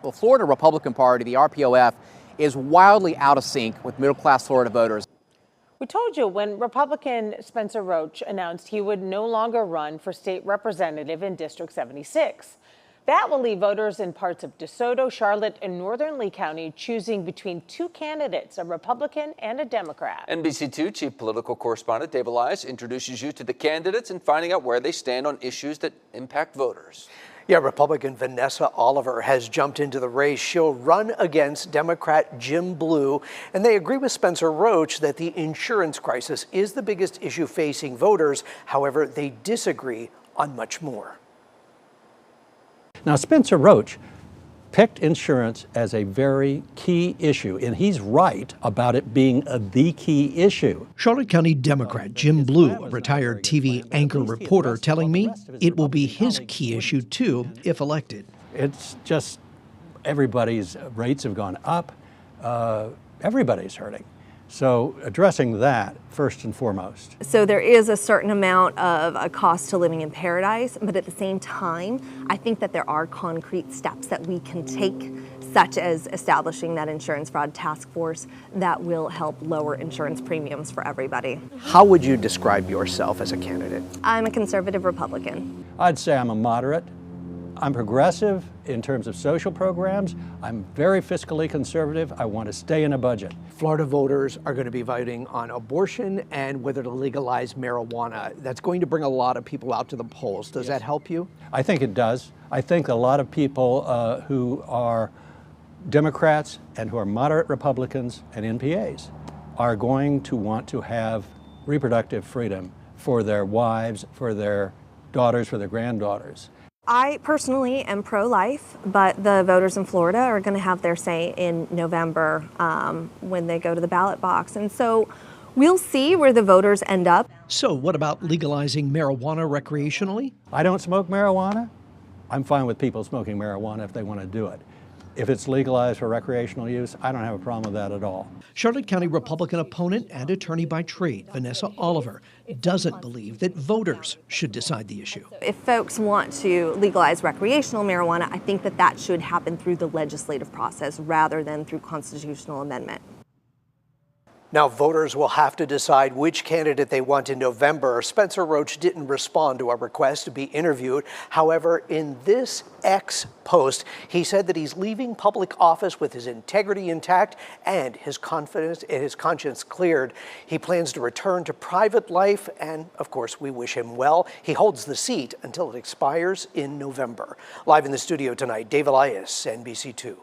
The Florida Republican Party, the RPOF, is wildly out of sync with middle-class Florida voters. We told you when Republican Spencer Roach announced he would no longer run for state representative in District 76. That will leave voters in parts of DeSoto, Charlotte, and northern Lee County choosing between two candidates, a Republican and a Democrat. NBC2 chief political correspondent Dave Elias introduces you to the candidates and finding out where they stand on issues that impact voters. Yeah, Republican Vanessa Oliver has jumped into the race. She'll run against Democrat Jim Blue, and they agree with Spencer Roach that the insurance crisis is the biggest issue facing voters. However, they disagree on much more. Now, Spencer Roach picked insurance as a very key issue, and he's right about it being the key issue. Charlotte County Democrat Jim Blue, a retired TV anchor reporter, telling me it will be his key issue too if elected. It's just everybody's rates have gone up. Everybody's hurting. So addressing that first and foremost. So there is a certain amount of a cost to living in paradise, but at the same time, I think that there are concrete steps that we can take, such as establishing that insurance fraud task force that will help lower insurance premiums for everybody. How would you describe yourself as a candidate? I'm a conservative Republican. I'd say I'm a moderate. I'm progressive in terms of social programs. I'm very fiscally conservative. I want to stay in a budget. Florida voters are going to be voting on abortion and whether to legalize marijuana. That's going to bring a lot of people out to the polls. Does that help you? I think it does. I think a lot of people who are Democrats and who are moderate Republicans and NPAs are going to want to have reproductive freedom for their wives, for their daughters, for their granddaughters. I personally am pro-life, but the voters in Florida are going to have their say in November when they go to the ballot box. And so we'll see where the voters end up. So what about legalizing marijuana recreationally? I don't smoke marijuana. I'm fine with people smoking marijuana if they want to do it. If it's legalized for recreational use, I don't have a problem with that at all. Charlotte County Republican opponent and attorney by trade, Vanessa Oliver, doesn't believe that voters should decide the issue. If folks want to legalize recreational marijuana, I think that that should happen through the legislative process rather than through constitutional amendment. Now, voters will have to decide which candidate they want in November. Spencer Roach didn't respond to our request to be interviewed. However, in this X post, he said that he's leaving public office with his integrity intact and his conscience cleared. He plans to return to private life, and of course, we wish him well. He holds the seat until it expires in November. Live in the studio tonight, Dave Elias, NBC2.